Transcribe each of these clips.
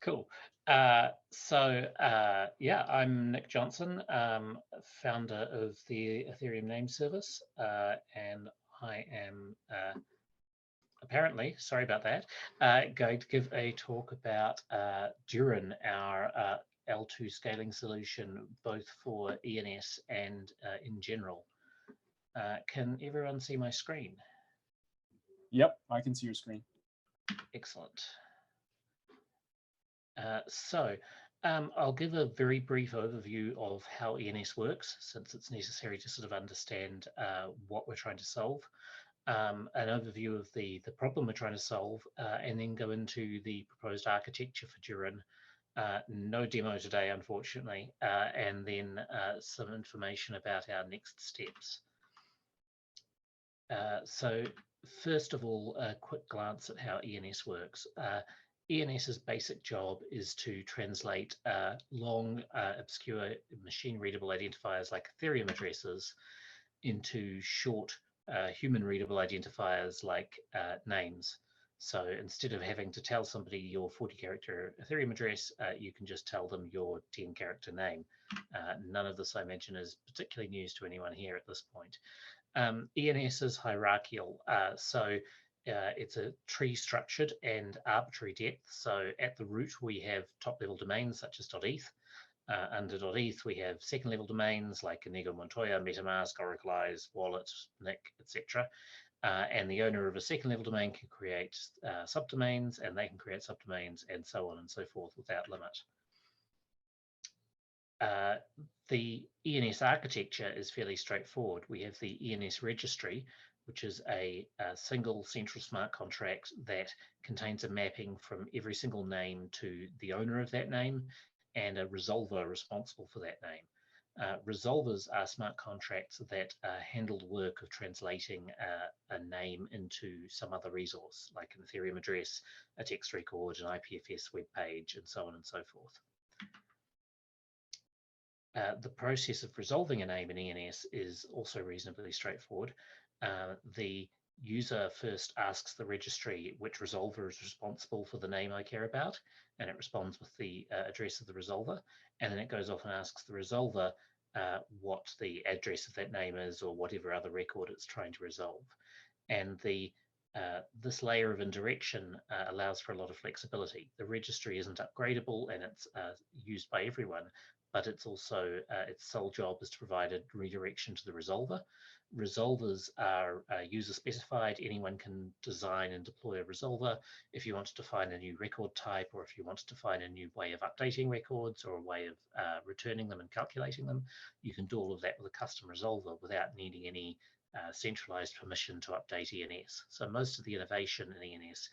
Cool. Yeah, I'm Nick Johnson, founder of the Ethereum Name Service, and I am apparently, sorry about that, going to give a talk about Durin, our L2 scaling solution, both for ENS and in general. Can everyone see my screen? Yep, I can see your screen. Excellent. I'll give a very brief overview of how ENS works, since it's necessary to sort of understand what we're trying to solve, an overview of the problem we're trying to solve, and then go into the proposed architecture for Durin. No demo today, unfortunately, and then some information about our next steps. So first of all, a quick glance at how ENS works. ENS's basic job is to translate long, obscure, machine-readable identifiers like Ethereum addresses into short, human-readable identifiers like names. So instead of having to tell somebody your 40-character Ethereum address, you can just tell them your 10-character name. None of this, I imagine, is particularly news to anyone here at this point. ENS is hierarchical, it's a tree structured and arbitrary depth. So at the root, we have top-level domains such as .eth. Under .eth, we have second-level domains like Inigo Montoya, MetaMask, Oracle Eyes, Wallet, Nick, etc. And the owner of a second-level domain can create subdomains, and they can create subdomains, and so on and so forth without limit. The ENS architecture is fairly straightforward. We have the ENS registry, which is a single central smart contract that contains a mapping from every single name to the owner of that name and a resolver responsible for that name. Resolvers are smart contracts that handle the work of translating a name into some other resource, like an Ethereum address, a text record, an IPFS web page, and so on and so forth. The process of resolving a name in ENS is also reasonably straightforward. The user first asks the registry which resolver is responsible for the name I care about, and it responds with the address of the resolver, and then it goes off and asks the resolver what the address of that name is or whatever other record it's trying to resolve. And this layer of indirection allows for a lot of flexibility. The registry isn't upgradable and it's used by everyone, but it's also its sole job is to provide a redirection to the resolver. Resolvers are user specified. Anyone can design and deploy a resolver. If you want to define a new record type, or if you want to define a new way of updating records or a way of returning them and calculating them, you can do all of that with a custom resolver without needing any centralized permission to update ENS. So most of the innovation in ENS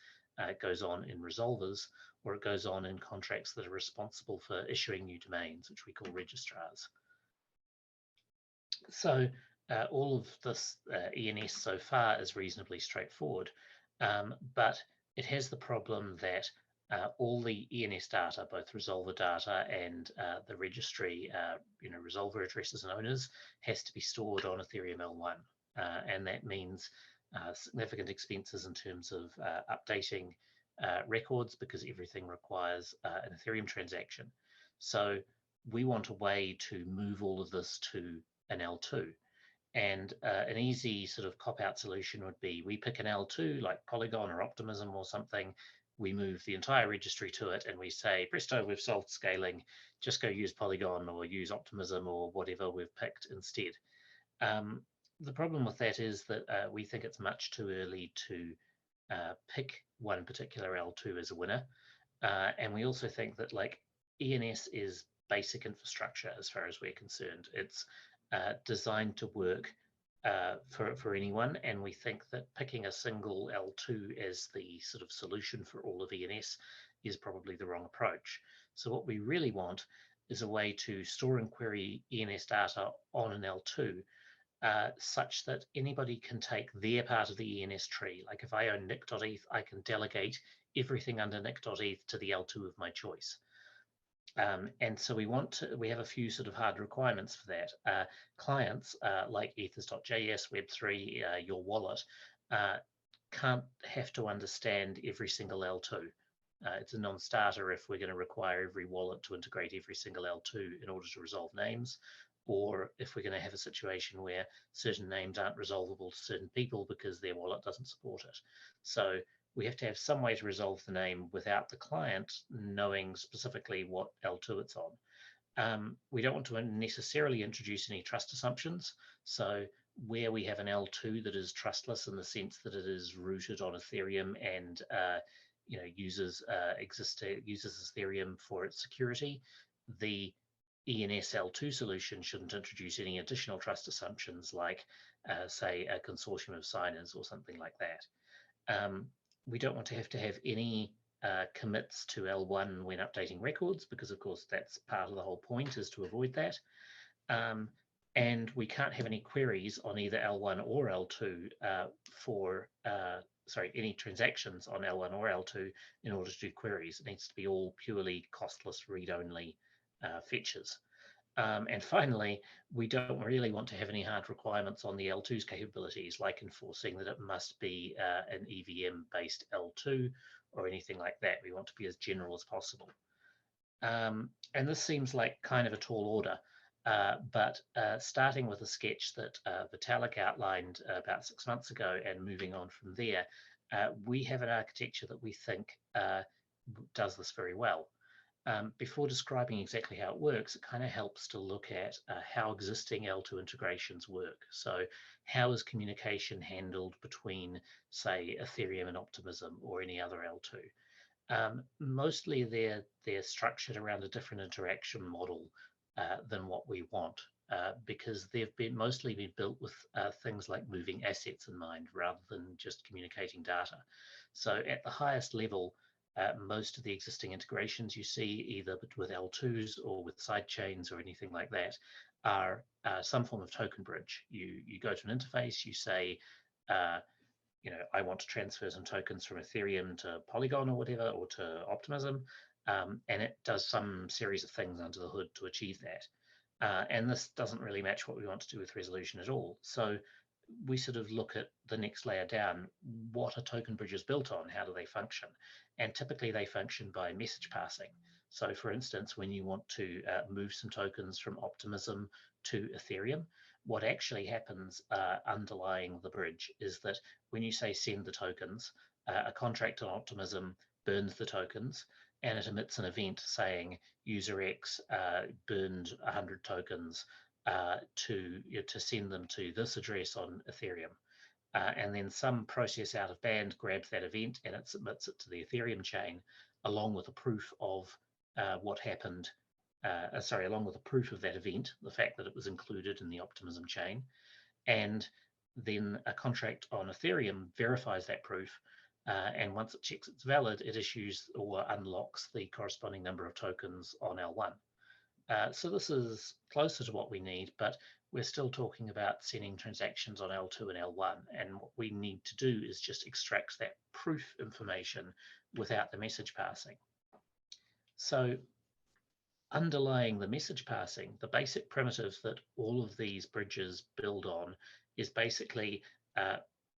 goes on in resolvers, or it goes on in contracts that are responsible for issuing new domains, which we call registrars. So all of this ENS so far is reasonably straightforward, but it has the problem that all the ENS data, both resolver data and the registry, resolver addresses and owners, has to be stored on Ethereum L1. And that means significant expenses in terms of updating records, because everything requires an Ethereum transaction. So we want a way to move all of this to an L2. And an easy sort of cop-out solution would be we pick an L2 like Polygon or Optimism or something, we move the entire registry to it, and we say, presto, we've solved scaling, just go use Polygon or use Optimism or whatever we've picked instead. The problem with that is that we think it's much too early to pick one particular L2 as a winner. And we also think that like ENS is basic infrastructure as far as we're concerned. It's designed to work for anyone, and we think that picking a single L2 as the sort of solution for all of ENS is probably the wrong approach. So what we really want is a way to store and query ENS data on an L2 such that anybody can take their part of the ENS tree. Like if I own Nick.eth, I can delegate everything under Nick.eth to the L2 of my choice. And so we have a few sort of hard requirements for that. Clients like ethers.js, Web3, your wallet, can't have to understand every single L2. It's a non-starter if we're going to require every wallet to integrate every single L2 in order to resolve names, or if we're going to have a situation where certain names aren't resolvable to certain people because their wallet doesn't support it. So we have to have some way to resolve the name without the client knowing specifically what L2 it's on. We don't want to necessarily introduce any trust assumptions. So where we have an L2 that is trustless in the sense that it is rooted on Ethereum and uses Ethereum for its security, the ENS L2 solution shouldn't introduce any additional trust assumptions like, say, a consortium of signers or something like that. We don't want to have any commits to L1 when updating records, because of course that's part of the whole point, is to avoid that. And we can't have any queries on either L1 or L2 any transactions on L1 or L2 in order to do queries. It needs to be all purely costless read-only fetches. And finally, we don't really want to have any hard requirements on the L2's capabilities, like enforcing that it must be an EVM-based L2 or anything like that. We want to be as general as possible. And this seems like kind of a tall order, but starting with a sketch that Vitalik outlined about 6 months ago and moving on from there, we have an architecture that we think does this very well. Before describing exactly how it works, it kind of helps to look at how existing L2 integrations work. So how is communication handled between, say, Ethereum and Optimism or any other L2? Mostly they're structured around a different interaction model than what we want, because they've mostly been built with things like moving assets in mind rather than just communicating data. So at the highest level, most of the existing integrations you see, either with L2s or with sidechains or anything like that, are some form of token bridge. You go to an interface, you say, I want to transfer some tokens from Ethereum to Polygon or whatever, or to Optimism, and it does some series of things under the hood to achieve that. And this doesn't really match what we want to do with resolution at all. So we sort of look at the next layer down. What are token bridges built on? How do they function? And typically they function by message passing. So for instance, when you want to move some tokens from Optimism to Ethereum, what actually happens underlying the bridge is that when you say send the tokens, a contract on Optimism burns the tokens and it emits an event saying user X burned 100 tokens to send them to this address on Ethereum. And then some process out of band grabs that event and it submits it to the Ethereum chain, along with a proof of what happened, along with a proof of that event, the fact that it was included in the Optimism chain. And then a contract on Ethereum verifies that proof. And once it checks it's valid, it issues or unlocks the corresponding number of tokens on L1. So this is closer to what we need, but we're still talking about sending transactions on L2 and L1. And what we need to do is just extract that proof information without the message passing. So underlying the message passing, the basic primitive that all of these bridges build on is basically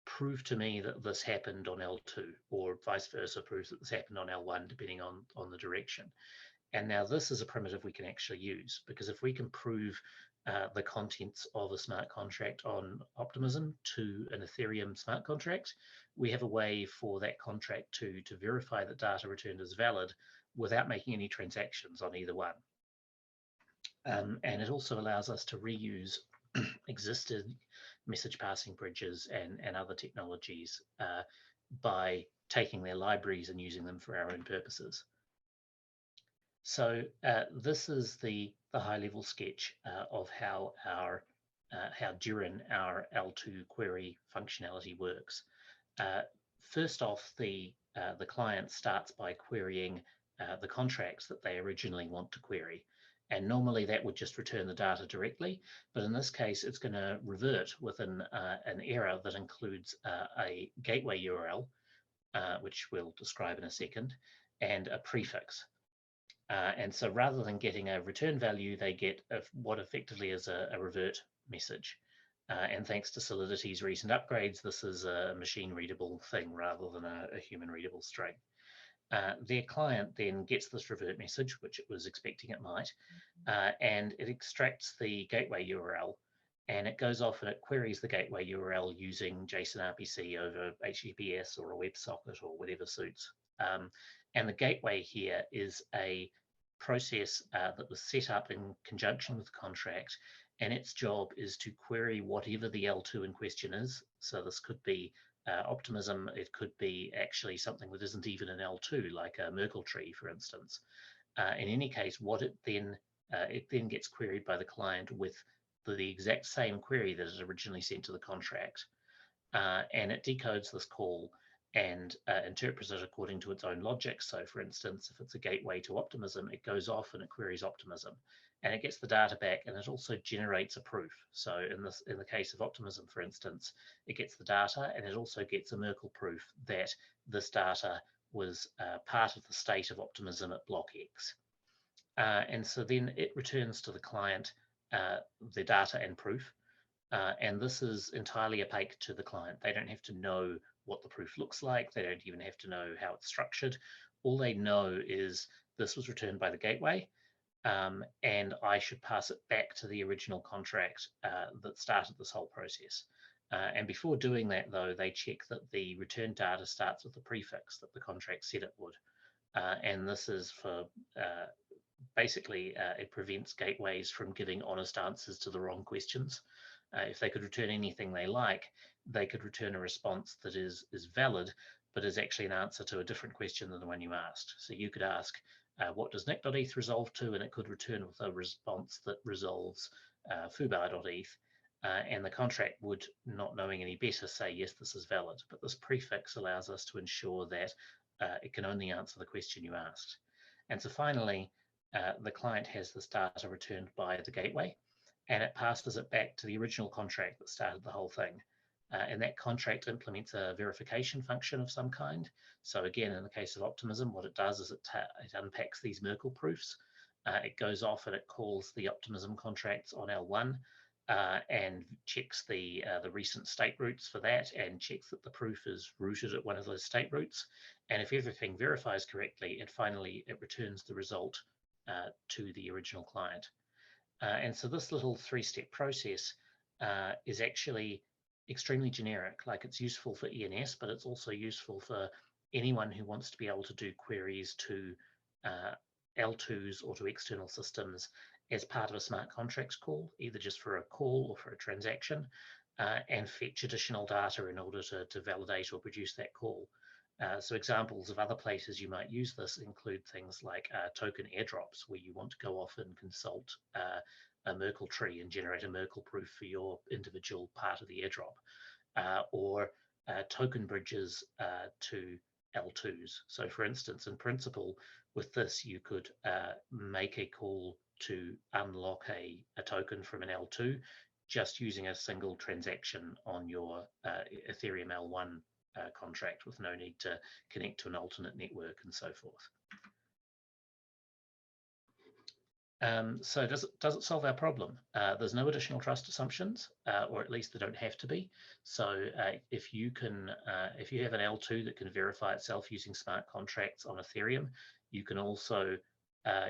prove to me that this happened on L2, or vice versa, prove that this happened on L1, depending on the direction. And now this is a primitive we can actually use, because if we can prove the contents of a smart contract on Optimism to an Ethereum smart contract, we have a way for that contract to verify that data returned is valid without making any transactions on either one. And it also allows us to reuse existing message passing bridges and other technologies by taking their libraries and using them for our own purposes. So this is the high-level sketch of how how Durin, our L2 query functionality, works. First off, the client starts by querying the contracts that they originally want to query. And normally that would just return the data directly, but in this case, it's going to revert with an error that includes a gateway URL, which we'll describe in a second, and a prefix. And so rather than getting a return value, they get what effectively is a revert message. And thanks to Solidity's recent upgrades, this is a machine-readable thing rather than a human-readable string. their client then gets this revert message, which it was expecting it might, and it extracts the gateway URL, and it goes off and it queries the gateway URL using JSON RPC over HTTPS or a WebSocket or whatever suits. And the gateway here is a process that was set up in conjunction with the contract, and its job is to query whatever the L2 in question is. So this could be optimism, it could be actually something that isn't even an L2, like a Merkle tree, for instance. In any case, what it then gets queried by the client with the exact same query that it originally sent to the contract, and it decodes this call and interprets it according to its own logic. So, for instance, if it's a gateway to optimism, it goes off and it queries optimism, and it gets the data back, and it also generates a proof. So, in the case of optimism, for instance, it gets the data, and it also gets a Merkle proof that this data was part of the state of optimism at block X. And so then it returns to the client the data and proof. And this is entirely opaque to the client. They don't have to know what the proof looks like. They don't even have to know how it's structured. All they know is this was returned by the gateway, and I should pass it back to the original contract that started this whole process. And before doing that, though, they check that the return data starts with the prefix that the contract said it would. And this is for basically, it prevents gateways from giving honest answers to the wrong questions. If they could return anything they like, they could return a response that is valid, but is actually an answer to a different question than the one you asked. So you could ask, what does Nick.eth resolve to? And it could return with a response that resolves foobar.eth. And the contract would, not knowing any better, say, yes, this is valid. But this prefix allows us to ensure that it can only answer the question you asked. And so finally, the client has this data returned by the gateway, and it passes it back to the original contract that started the whole thing. And that contract implements a verification function of some kind. So again, in the case of optimism, what it does is it unpacks these Merkle proofs. It goes off and it calls the optimism contracts on L1 and checks the recent state roots for that, and checks that the proof is rooted at one of those state roots. And if everything verifies correctly, it returns the result to the original client. And so this little three-step process is actually extremely generic. Like, it's useful for ENS, but it's also useful for anyone who wants to be able to do queries to L2s or to external systems as part of a smart contracts call, either just for a call or for a transaction, and fetch additional data in order to validate or produce that call. So examples of other places you might use this include things like token airdrops, where you want to go off and consult a Merkle tree and generate a Merkle proof for your individual part of the airdrop, or token bridges to L2s. So for instance, in principle, with this, you could make a call to unlock a token from an L2 just using a single transaction on your Ethereum L1 contract, with no need to connect to an alternate network and so forth. So does it solve our problem? There's no additional trust assumptions, or at least there don't have to be. So if you have an L2 that can verify itself using smart contracts on Ethereum, you can also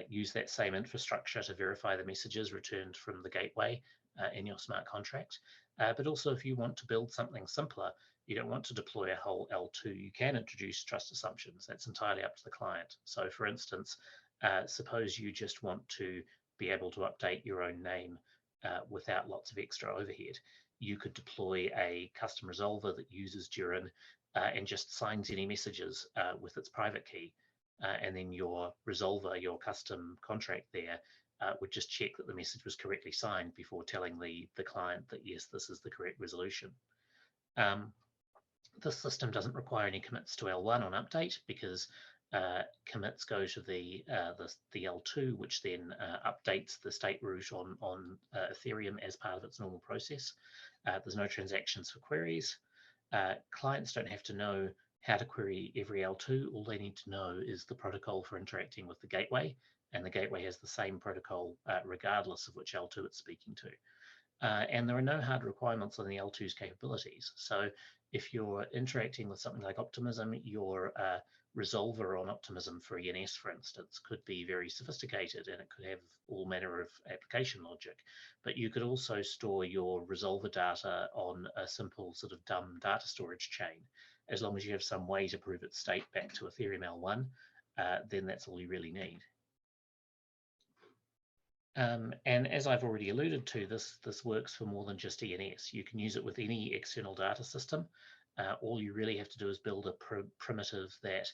use that same infrastructure to verify the messages returned from the gateway in your smart contract. But also, if you want to build something simpler, you don't want to deploy a whole L2, you can introduce trust assumptions. That's entirely up to the client. So for instance, suppose you just want to be able to update your own name without lots of extra overhead. You could deploy a custom resolver that uses Durin and just signs any messages with its private key. And then your resolver, your custom contract there, would just check that the message was correctly signed before telling the client that, yes, this is the correct resolution. This system doesn't require any commits to L1 on update, because commits go to the L2, which then updates the state root on Ethereum as part of its normal process. There's no transactions for queries. Clients don't have to know how to query every L2. All they need to know is the protocol for interacting with the gateway, and the gateway has the same protocol regardless of which L2 it's speaking to. And there are no hard requirements on the L2's capabilities. So if you're interacting with something like optimism, you're resolver on Optimism for ENS, for instance, could be very sophisticated and it could have all manner of application logic. But you could also store your resolver data on a simple sort of dumb data storage chain. As long as you have some way to prove its state back to Ethereum L1, then that's all you really need. And as I've already alluded to, this works for more than just ENS. You can use it with any external data system. All you really have to do is build a primitive that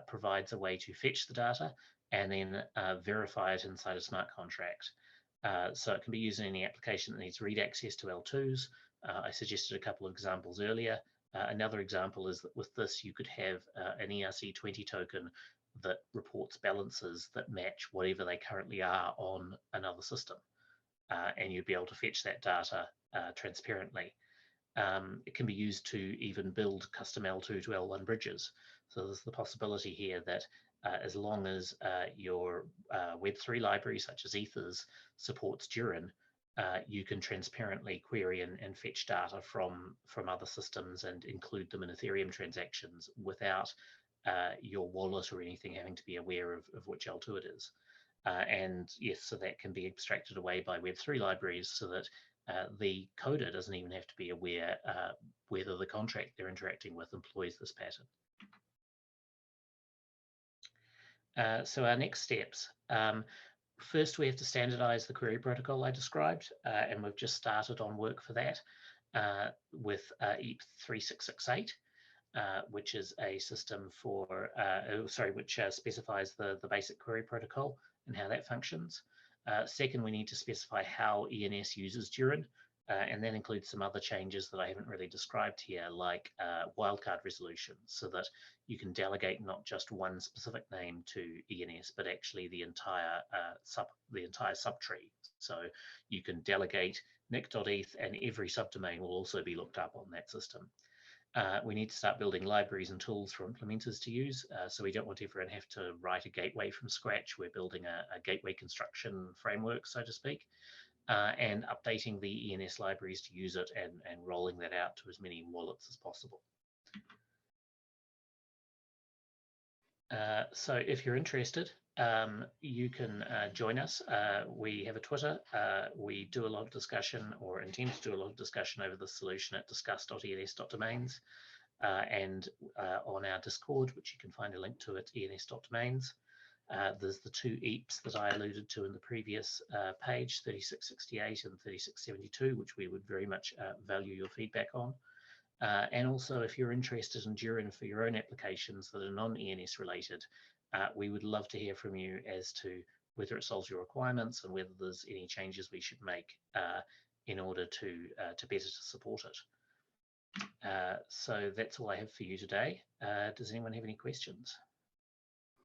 provides a way to fetch the data and then verify it inside a smart contract. So it can be used in any application that needs read access to L2s. I suggested a couple of examples earlier. Another example is that with this, you could have an ERC20 token that reports balances that match whatever they currently are on another system. And you'd be able to fetch that data transparently. It can be used to even build custom L2 to L1 bridges. So there's the possibility here that as long as your Web3 library, such as Ethers, supports Durin, you can transparently query and fetch data from other systems and include them in Ethereum transactions without your wallet or anything having to be aware of which L2 it is. And yes, so that can be abstracted away by Web3 libraries so that the coder doesn't even have to be aware whether the contract they're interacting with employs this pattern. So our next steps. First, we have to standardize the query protocol I described, and we've just started on work for that with EEP 3668, which is a system for, which specifies the basic query protocol and how that functions. Second, we need to specify how ENS uses Durin, and that includes some other changes that I haven't really described here, like wildcard resolution, so that you can delegate not just one specific name to ENS, but actually the entire subtree. So you can delegate nick.eth, and every subdomain will also be looked up on that system. We need to start building libraries and tools for implementers to use. So we don't want everyone to have to write a gateway from scratch. We're building a gateway construction framework, so to speak, and updating the ENS libraries to use it and rolling that out to as many wallets as possible. So if you're interested, you can join us. We have a Twitter. We do a lot of discussion, or intend to do a lot of discussion over the solution at discuss.ens.domains, and on our Discord, which you can find a link to at ens.domains. There's the two EEPs that I alluded to in the previous page, 3668 and 3672, which we would very much value your feedback on. And also, if you're interested in Durin for your own applications that are non-ENS related, we would love to hear from you as to whether it solves your requirements and whether there's any changes we should make in order to better support it. So that's all I have for you today. Does anyone have any questions?